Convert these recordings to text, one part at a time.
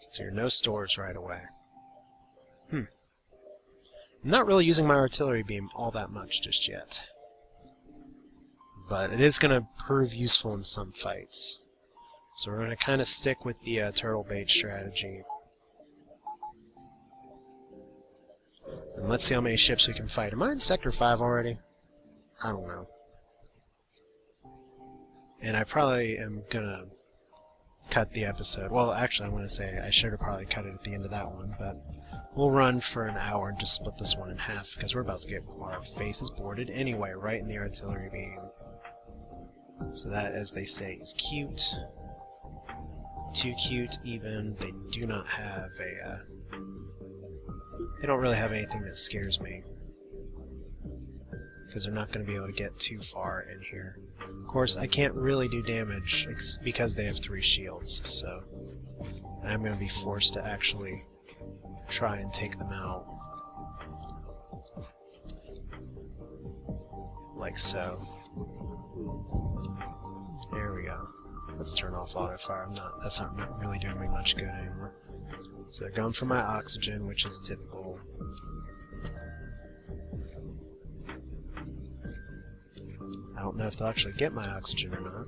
Since there are no stores right away. I'm not really using my artillery beam all that much just yet. But it is going to prove useful in some fights. So we're going to kind of stick with the turtle bait strategy. And let's see how many ships we can fight. Am I in Sector 5 already? I don't know. And I probably am going to cut the episode. Well, actually, I'm going to say I should have probably cut it at the end of that one, but we'll run for an hour and just split this one in half, because we're about to get our faces boarded anyway, right in the artillery beam. So that, as they say, is cute. Too cute, even. They do not have a... they don't really have anything that scares me, because they're not going to be able to get too far in here. Of course, I can't really do damage because they have 3 shields, so I'm going to be forced to actually try and take them out. Like so. There we go. Let's turn off auto fire. That's not really doing me much good anymore. So they're going for my oxygen, which is typical. I don't know if they'll actually get my oxygen or not.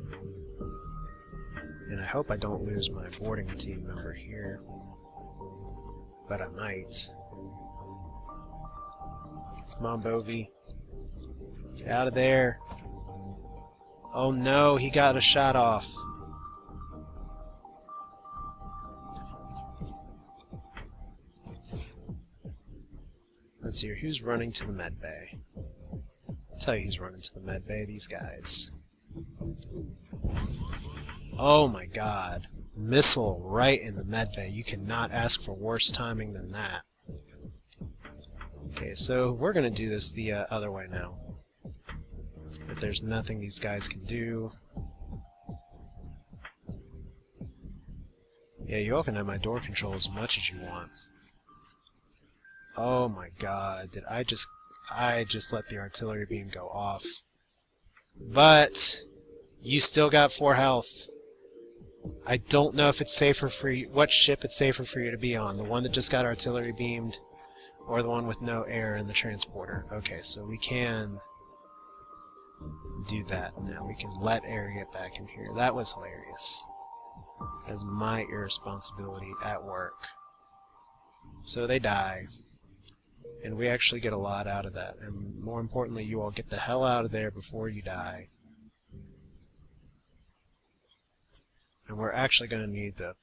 And I hope I don't lose my boarding team member here. But I might. Come on, Bovey. Get out of there. Oh no, he got a shot off. Let's see here, who's running to the med bay? I'll tell you who's running to the med bay, these guys. Oh my god. Missile right in the med bay. You cannot ask for worse timing than that. Okay, so we're going to do this the other way now. If there's nothing these guys can do. Yeah, you all can have my door control as much as you want. Oh my god, did I just let the artillery beam go off. But you still got 4 health. I don't know if it's safer for you, what ship it's safer for you to be on. The one that just got artillery beamed, or the one with no air in the transporter. Okay, so we can do that now. We can let air get back in here. That was hilarious. That's my irresponsibility at work. So they die. And we actually get a lot out of that. And more importantly, you all get the hell out of there before you die. And we're actually going to need to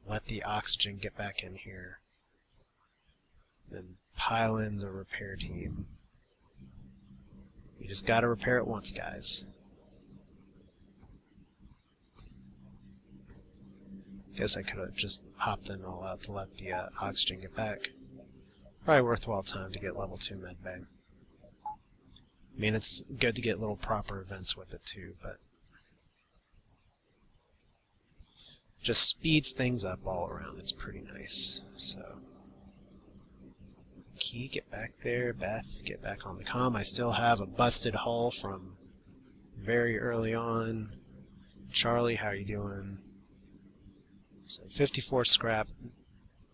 let the oxygen get back in here. Then pile in the repair team. You just gotta repair it once, guys. Guess I could have just popped them all out to let the oxygen get back. Probably worthwhile time to get level 2 medbay. I mean, it's good to get little proper events with it too, but just speeds things up all around. It's pretty nice. So, Key, get back there. Beth, get back on the comm. I still have a busted hull from very early on. Charlie, how are you doing? So 54 scrap.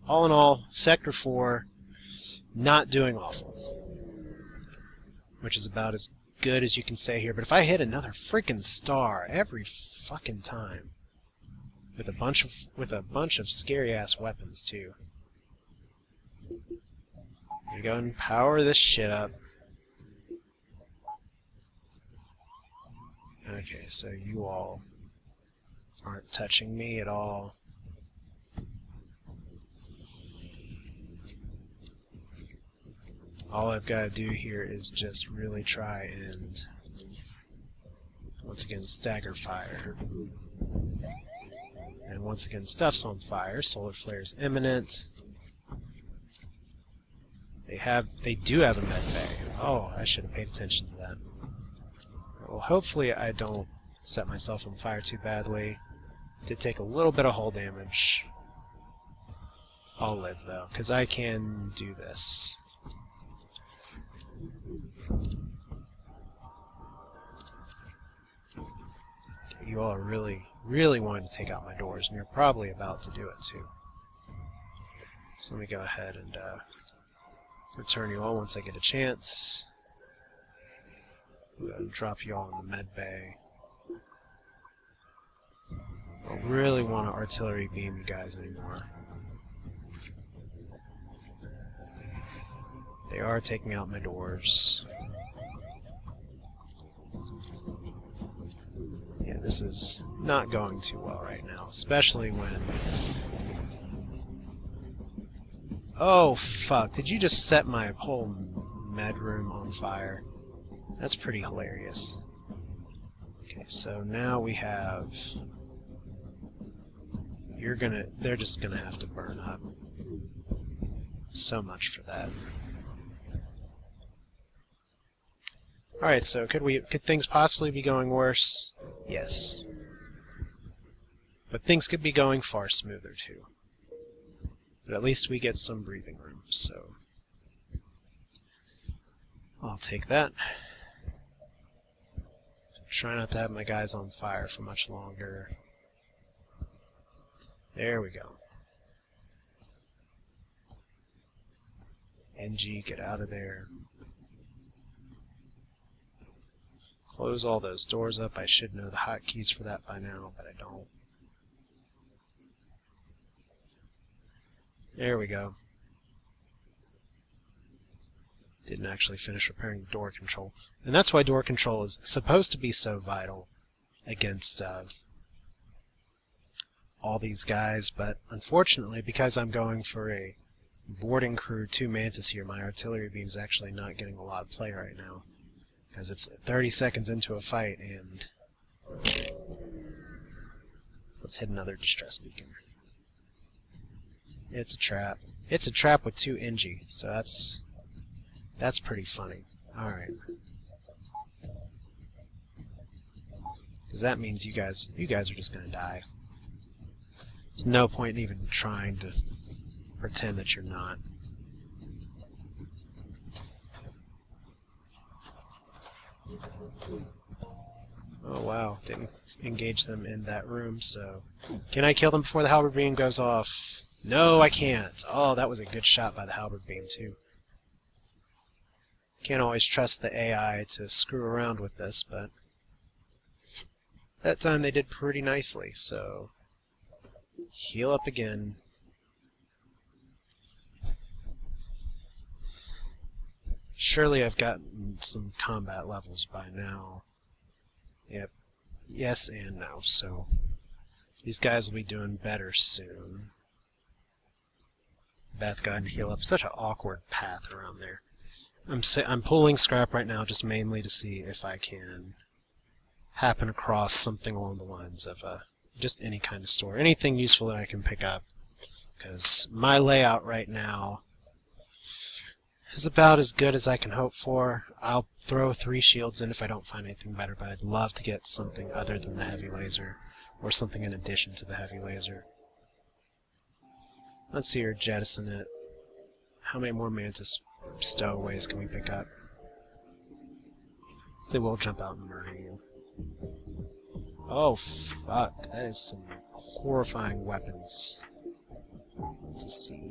All in all, Sector 4, not doing awful. Which is about as good as you can say here. But if I hit another freaking star every fucking time, with a bunch of scary ass weapons too. We go and power this shit up. Okay, so you all aren't touching me at all. All I've got to do here is just really try and, once again, stagger fire. And once again, stuff's on fire. Solar flare's imminent. They do have a med bay. Oh, I should have paid attention to that. Well, hopefully I don't set myself on fire too badly. Did take a little bit of hull damage. I'll live though, because I can do this. You all are really wanting to take out my doors, and you're probably about to do it too. So let me go ahead and return you all once I get a chance. Go ahead and drop you all in the med bay. I don't really want to artillery beam you guys anymore. They are taking out my doors. Yeah, this is not going too well right now, especially when... Oh, fuck. Did you just set my whole med room on fire? That's pretty hilarious. Okay, so now we have... They're just gonna have to burn up. So much for that. Alright, so could things possibly be going worse? Yes. But things could be going far smoother too. But at least we get some breathing room, so I'll take that. So try not to have my guys on fire for much longer. There we go. NG, get out of there. Close all those doors up. I should know the hotkeys for that by now, but I don't. There we go. Didn't actually finish repairing the door control. And that's why door control is supposed to be so vital against all these guys, but unfortunately, because I'm going for a boarding crew 2 Mantis here, my artillery beam's actually not getting a lot of play right now. Because it's 30 seconds into a fight, and... So let's hit another distress beacon. It's a trap. It's a trap with 2 NG, so that's pretty funny. Alright. Because that means you guys are just gonna die. There's no point in even trying to pretend that you're not. Oh wow, didn't engage them in that room, so... Can I kill them before the halberd beam goes off? No, I can't! Oh, that was a good shot by the halberd beam, too. Can't always trust the AI to screw around with this, but... That time they did pretty nicely, so... Heal up again. Surely I've gotten some combat levels by now. Yep. Yes and no, so... These guys will be doing better soon. Beth, go ahead and heal up. Such an awkward path around there. I'm pulling scrap right now just mainly to see if I can happen across something along the lines of just any kind of store. Anything useful that I can pick up. Because my layout right now is about as good as I can hope for. I'll throw 3 shields in if I don't find anything better, but I'd love to get something other than the heavy laser. Or something in addition to the heavy laser. Let's see here, jettison it. How many more Mantis stowaways can we pick up? Let's say we'll jump out and murder you. Oh, fuck. That is some horrifying weapons to see.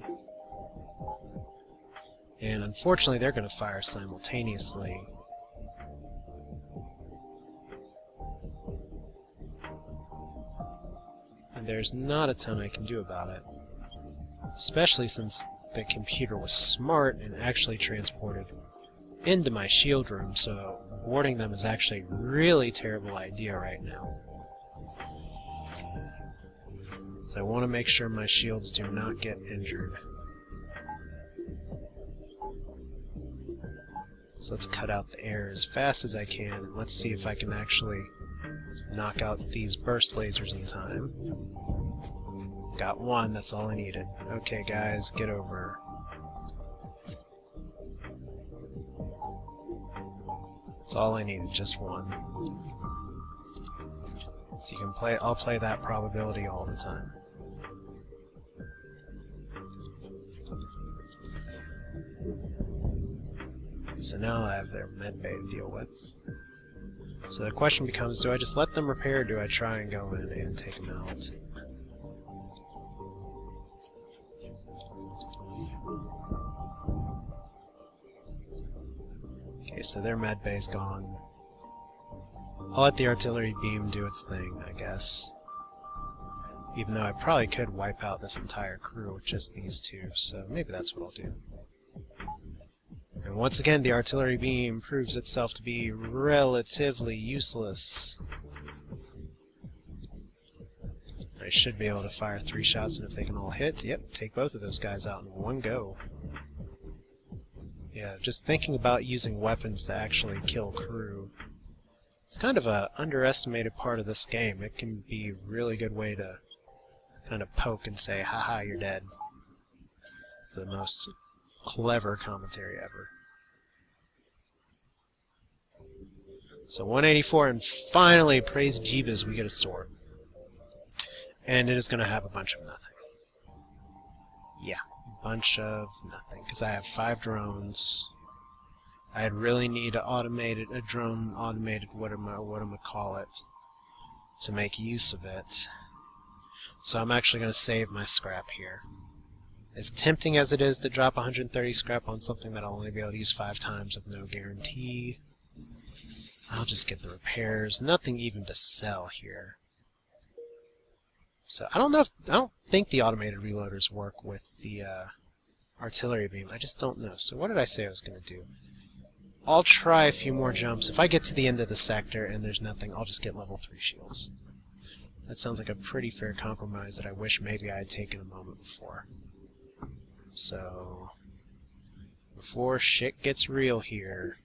And unfortunately, they're going to fire simultaneously. And there's not a ton I can do about it. Especially since the computer was smart and actually transported into my shield room, so boarding them is actually a really terrible idea right now. So I want to make sure my shields do not get injured. So let's cut out the air as fast as I can, and let's see if I can actually knock out these burst lasers in time. Got one, that's all I needed. Okay guys, get over. That's all I needed, just one. So you can play, I'll play that probability all the time. So now I have their med bay to deal with. So the question becomes, do I just let them repair, or do I try and go in and take them out? Okay, so their med bay's gone. I'll let the artillery beam do its thing, I guess. Even though I probably could wipe out this entire crew with just these two, so maybe that's what I'll do. And once again, the artillery beam proves itself to be relatively useless. I should be able to fire 3 shots, and if they can all hit, yep, take both of those guys out in one go. Yeah, just thinking about using weapons to actually kill crew. It's kind of an underestimated part of this game. It can be a really good way to kind of poke and say, haha, you're dead. It's the most clever commentary ever. So 184, and finally, praise Jeebus, we get a store. And it is going to have a bunch of nothing. Yeah, a bunch of nothing, because I have 5 drones. I'd really need a drone automated, what am I call it, to make use of it. So I'm actually going to save my scrap here. As tempting as it is to drop 130 scrap on something that I'll only be able to use 5 times with no guarantee, I'll just get the repairs. Nothing even to sell here. So I don't think the automated reloaders work with the artillery beam. I just don't know. So what did I say I was going to do? I'll try a few more jumps. If I get to the end of the sector and there's nothing, I'll just get level 3 shields. That sounds like a pretty fair compromise that I wish maybe I had taken a moment before. So, before shit gets real here,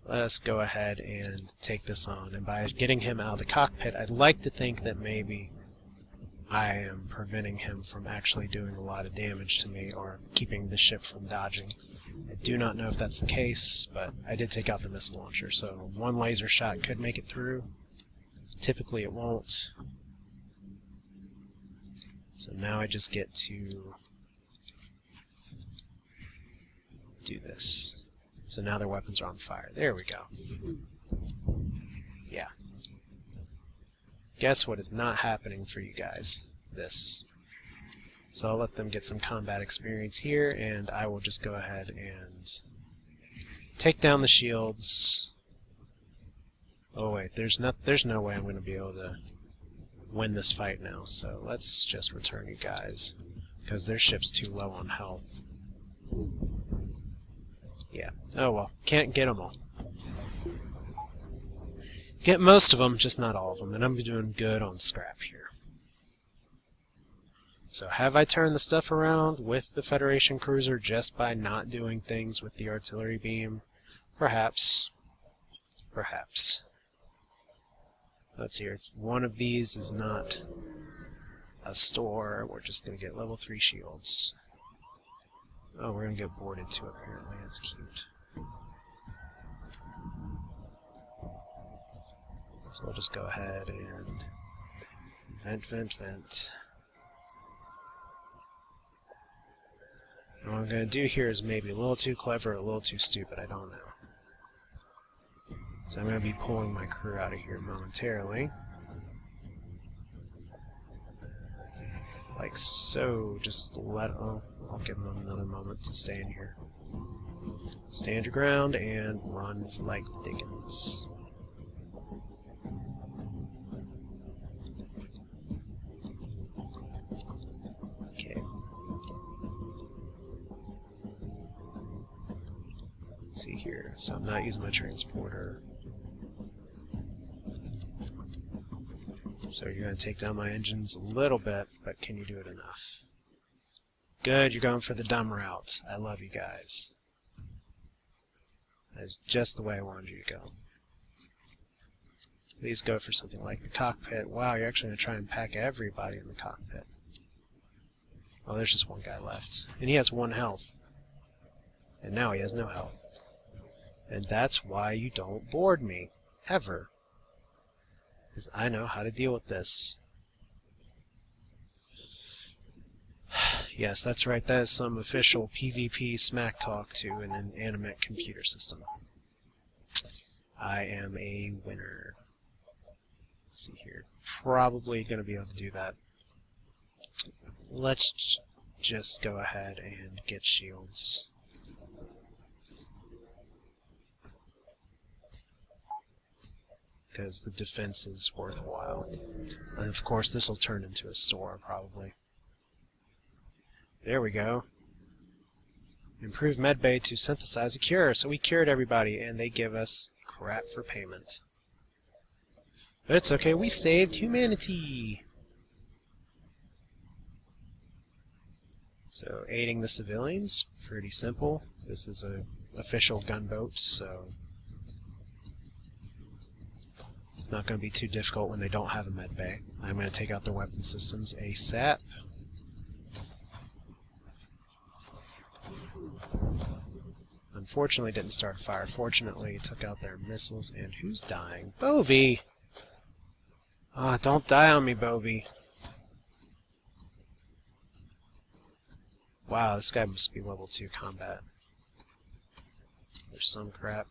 let us go ahead and take this on. And by getting him out of the cockpit, I'd like to think that maybe I am preventing him from actually doing a lot of damage to me or keeping the ship from dodging. I do not know if that's the case, but I did take out the missile launcher, so one laser shot could make it through. Typically it won't. So now I just get to do this. So now their weapons are on fire. There we go. Yeah. Guess what is not happening for you guys? This. So I'll let them get some combat experience here, and I will just go ahead and take down the shields. Oh wait, there's no way I'm going to be able to win this fight now, so let's just return you guys, because their ship's too low on health. Yeah. Oh well, can't get them all. Get most of them, just not all of them, and I'm doing good on scrap here. So have I turned the stuff around with the Federation cruiser just by not doing things with the artillery beam? Perhaps. Perhaps. Let's see here. If one of these is not a store, we're just going to get level 3 shields. Oh, we're going to get boarded too, apparently. That's cute. So we'll just go ahead and vent. And what I'm going to do here is maybe a little too clever or a little too stupid, I don't know. So I'm going to be pulling my crew out of here momentarily. Like so, just I'll give them another moment to stay in here. Stand your ground and run like dickens. Okay. Let's see here. So I'm not using my transporter. So you're going to take down my engines a little bit, but can you do it enough? Good, you're going for the dumb route. I love you guys. That is just the way I wanted you to go. Please go for something like the cockpit. Wow, you're actually going to try and pack everybody in the cockpit. Oh, there's just one guy left. And he has 1 health. And now he has no health. And that's why you don't board me. Ever. Because I know how to deal with this. Yes, that's right. That is some official PvP smack talk to an inanimate computer system. I am a winner. Let's see here. Probably going to be able to do that. Let's just go ahead and get shields. Because the defense is worthwhile. And of course this will turn into a store, probably. There we go. Improved medbay to synthesize a cure. So we cured everybody, and they give us crap for payment. But it's okay, we saved humanity! So, aiding the civilians, pretty simple. This is an official gunboat, so it's not going to be too difficult when they don't have a med bay. I'm going to take out their weapon systems ASAP. Unfortunately, didn't start a fire. Fortunately, took out their missiles. And who's dying? Bovie! Ah, don't die on me, Bovie. Wow, this guy must be level 2 combat. There's some crap.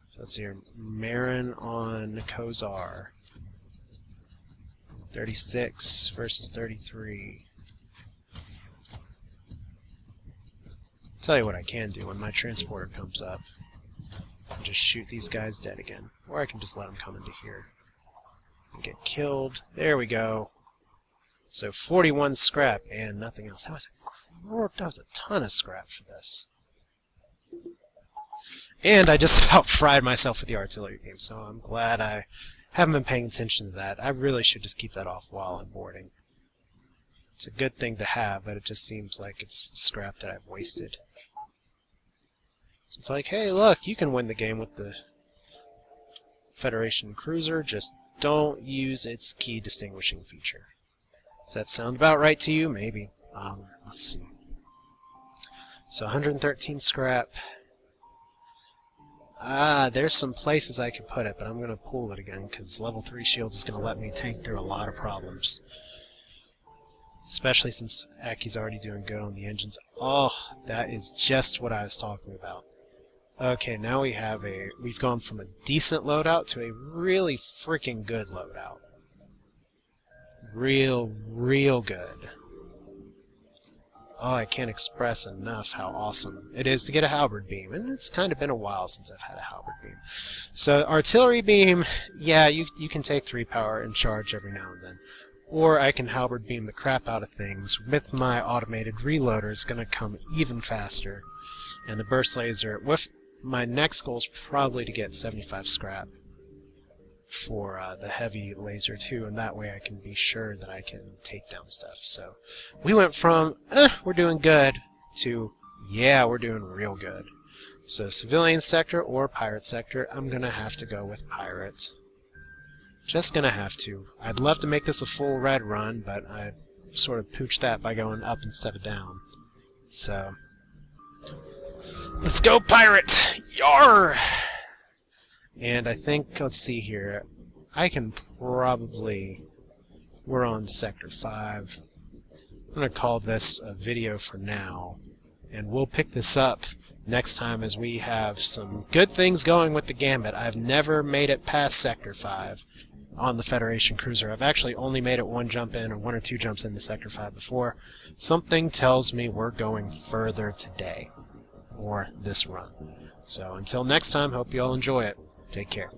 So let's see here. Marin on Kozar. 36 versus 33. Tell you what I can do when my transporter comes up. Just shoot these guys dead again. Or I can just let them come into here and get killed. There we go. So 41 scrap and nothing else. That was a ton of scrap for this. And I just about fried myself with the artillery beam, so I'm glad I haven't been paying attention to that. I really should just keep that off while I'm boarding. It's a good thing to have, but it just seems like it's scrap that I've wasted. So it's like, hey, look, you can win the game with the Federation cruiser, just don't use its key distinguishing feature. Does that sound about right to you? Maybe. Let's see. So 113 scrap. There's some places I could put it, but I'm going to pull it again because level 3 shield is going to let me take through a lot of problems. Especially since Aki's already doing good on the engines. Oh, that is just what I was talking about. Okay, now we've gone from a decent loadout to a really freaking good loadout. Real good. Oh, I can't express enough how awesome it is to get a halberd beam, and it's kind of been a while since I've had a halberd beam. So, artillery beam, yeah, you can take 3 power and charge every now and then. Or I can halberd beam the crap out of things. With my automated reloader, it's going to come even faster. And the burst laser, with my next goal is probably to get 75 scrap for the heavy laser too, and that way I can be sure that I can take down stuff. So we went from we're doing good to yeah, we're doing real good. So civilian sector or pirate sector, I'm gonna have to go with pirate. Just gonna have to. I'd love to make this a full red run, but I sort of pooched that by going up instead of down. So let's go pirate! Yar! And I think, let's see here, I can probably, we're on Sector 5. I'm going to call this a video for now, and we'll pick this up next time as we have some good things going with the Gambit. I've never made it past Sector 5 on the Federation cruiser. I've actually only made it 1 jump in or 1 or 2 jumps into Sector 5 before. Something tells me we're going further today, or this run. So until next time, hope you all enjoy it. Take care.